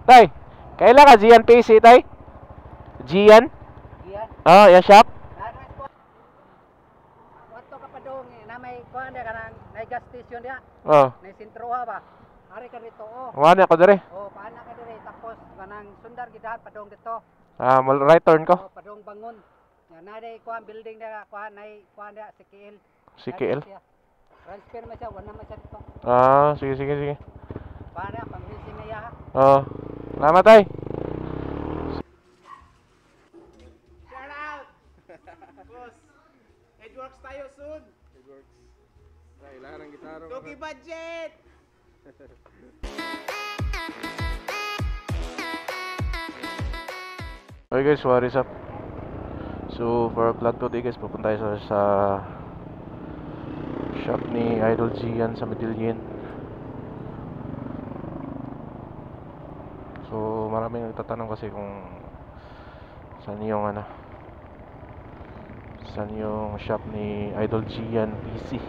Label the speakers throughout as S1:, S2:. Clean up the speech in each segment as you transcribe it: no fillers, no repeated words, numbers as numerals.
S1: Tay, kailan ka Gian PC, tay? Gian?
S2: Gian.
S1: Oh, yan shop?
S2: Wato ka pa doon na may kuan dia kanang may gas station dia.
S1: Oh.
S2: May sentroha ba? Ari ka dito oh.
S1: Wala ako dire.
S2: Oh, paana ka dire tapos kanang sundar gid padong dito.
S1: Ah, right turn ko.
S2: Oh, padong bangon. Nga na day kuan building dia kuan nay kuan dia CKL.
S1: CKL.
S2: Transfer man siya, wala man siya dito.
S1: Ah, sige, sige, sige.
S2: Paana pang-leasing na ya.
S1: Oh. Salamat, tay.
S3: Shout out! Boss, Edworks tayo soon. Edworks. Ay, larang gitaro. Cookie budget!
S1: Okay guys, what is up? So, for vlog today guys, pupunta tayo sa shop ni Idol Gian sa Medellin. So, maraming nagtatanong kasi kung saan yung saan yung shop ni Idol Gian PC.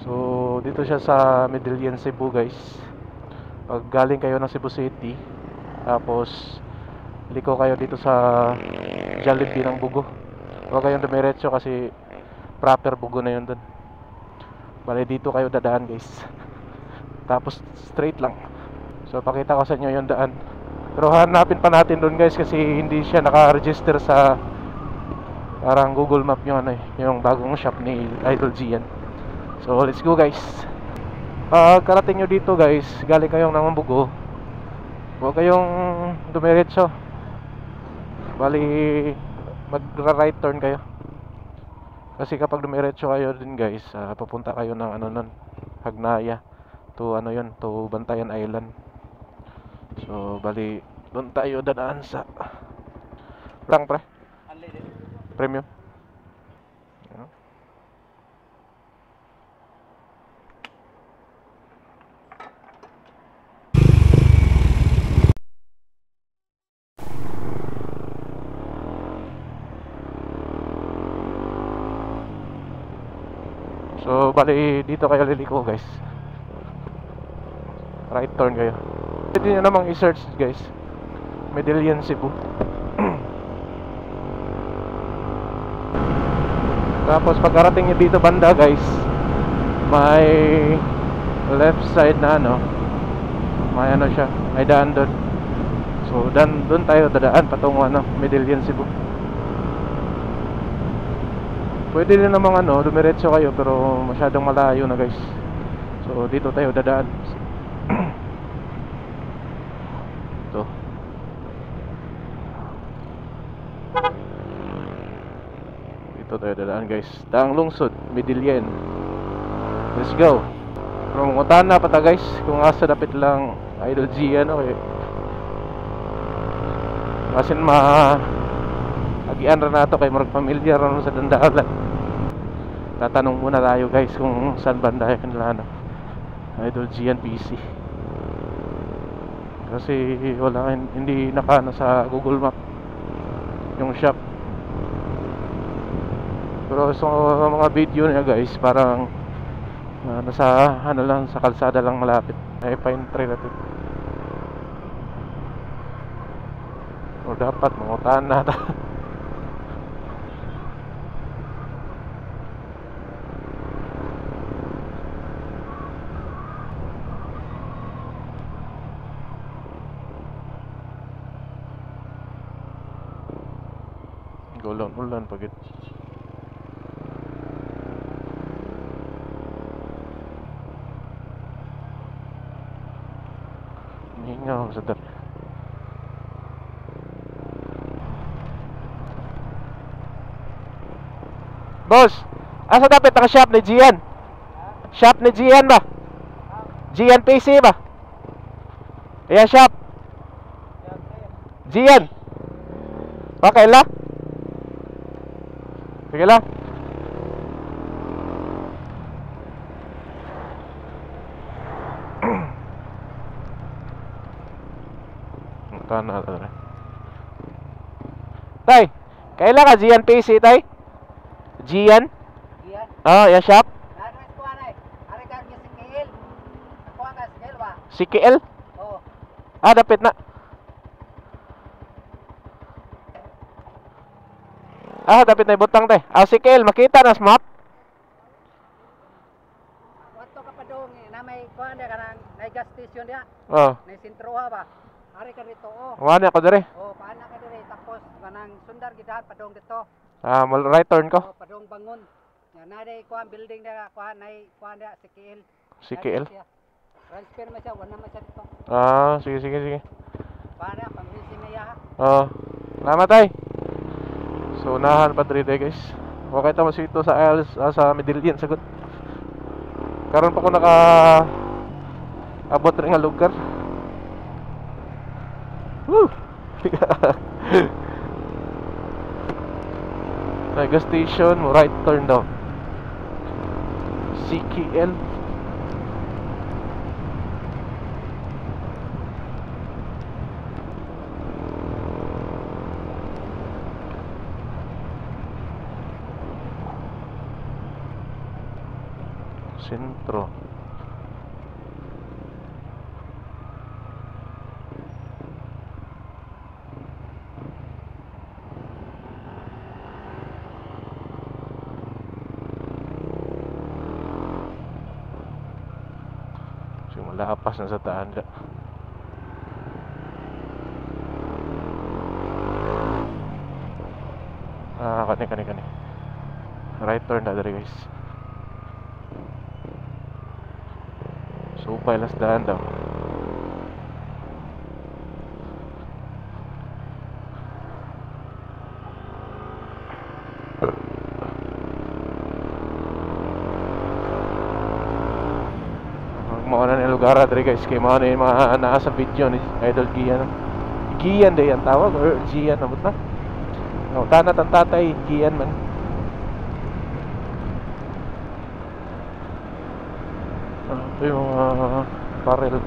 S1: So, dito siya sa Medellin, Cebu guys. Pag galing kayo ng Cebu City, tapos liko kayo dito sa Jollibee ng Bugo. Huwag kayong dumiretso kasi proper Bugo na yun dun. Bale dito kayo dadaan guys. Tapos straight lang. So pakita ko sa inyo yung daan. Pero hanapin pa natin dun guys kasi hindi siya naka-register sa parang Google Map yung yung bagong shop ni Idol Gian. So let's go guys. Pag karating nyo dito guys, galing kayong ng Bugo, huwag kayong dumiretso. Bali mag-right turn kayo. Kasi kapag dumiretso kayo din guys, papunta kayo ng nun, Hagnaya to yun, to Bantayan Island. So bali doon tayo dadaan sa lang pre. Premium. So bali dito kayo liliko guys. Right turn kayo. Pwede nyo namang i-search guys, Medellin, Cebu. Tapos pagkarating nyo dito banda guys, may left side na may siya, may daan doon. So doon tayo dadaan patungo Medellin, Cebu. Pwede din namang dumiretso kayo pero masyadong malayo na guys. So dito tayo dadaan. Ito. Dito tayo dadaan guys. Daang lungsod, Medellin. Let's go. Rumungutan na pata guys. Kung asa dapit lang Idol Gian okay. Kasi agian na nato kay marag pamilyar sa dandalan. Tatanong muna tayo guys kung saan banda kanila Idol Gian PC. Kasi wala hindi sa Google Map yung shop. Pero sa mga video niya guys, parang nasa lang sa kalsada lang malapit. Ay fine try natin. O dapat mangutaan natin. Ulan pagit. Hingaw sa dar. Boss, asa dapat ang shop ni Gian? Shop ni Gian ba? Gian PC ba? Ayan shop. Gian. Okay lang? Sige lang. Tay, kailan ka Gian PC tay? Gian?
S2: Gian.
S1: Oh, ya shop.
S2: Ano kuan ay? Ari ka CKL. Kuan ka CKL ba?
S1: CKL?
S2: Oh.
S1: Ah, dapit na. Ah, dapit na ibutang te. Ah, si Kel, makita na sa map.
S2: Wato ka pa dong na may kuan dia kanang may gas station dia.
S1: Oh,
S2: May sentro ba? Ari ka dito oh.
S1: wala ako dire.
S2: Oh, paana ka dire tapos kanang sundar gid padong dito.
S1: Ah, right turn ko.
S2: Oh, padong bangon. Nga na day kuan building dia kuan nay kuan dia si KL.
S1: Si KL.
S2: Transfer man siya, wala man siya dito.
S1: Ah, sige, sige, sige.
S2: Paana pang-leasing na ya.
S1: Oh, salamat ay. So, unahan pa diri guys. Okay tamo sito sa Isles, sa Medellin sagot. Karon pa ko naka abot rin nga lugar. Woo! Mega station, mo right turn daw. CKL. Sentro. So, malapas na sa taan ka. Ah, kani. Right turn na dari guys. Supay las daan daw. Mauna na yung lugar diri guys. Kaya mauna yung mga naa sa video ni Idol Gian. Gian day ang tawag or Gian namot na. No, tanat ang tatay Gian man. Ito yung barrel.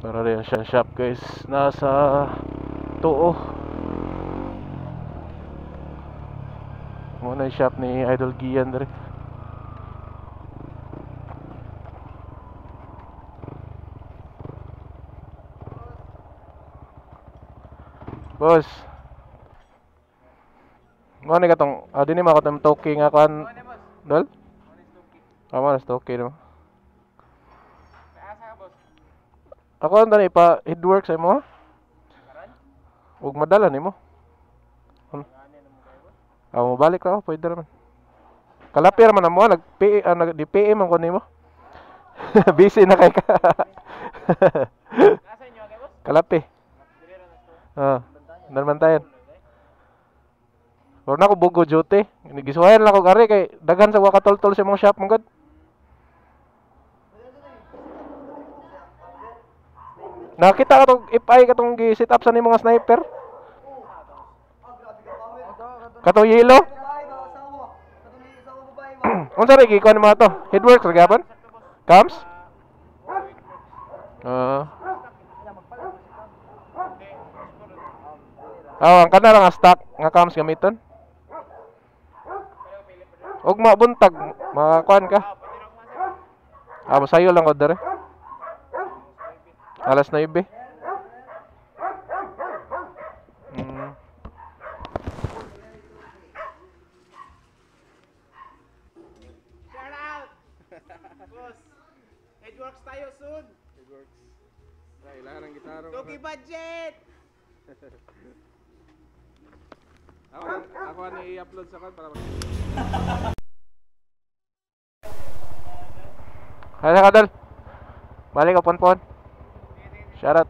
S1: Para rin siyang shop guys. Nasa Tuo. Muna yung shop ni Idol Gian rin. Boss. Mo ni katong dinhi man katong toki nga kan. Dol? Tama na toki no.
S3: Asa ka, boss?
S1: Ako ang tani pa headwork sa imo. Ug madala nimo. Mo balik ra pwede ra man. Kalapi ra man mo nag-DPE man ko nimo. Busy na kay ka.
S3: Asa inyo kay boss?
S1: Kalapi. Nanbantayan. Pero na ko bugo duty. Gisuwayan lang ko gari kay daghan sa wakatol-tol sa mga shop mong god. Nakita ka tong FI katong gi-set up sa nimo nga sniper. Katong yellow. Unsa ra gikuan mo ato? Headworks ra gyapon? Cams? Ang kana nga stock nga cams gamiton. Og mabuntag, makakuan ka. Masayo lang ko dere. Alas 9.
S3: Shout out! Boss, Edworks tayo soon. Edworks. Kailangan ng gitara. Toki budget! Ako ano i-upload sa kan para
S1: Hala kadal. Balik ka pon. Shout out.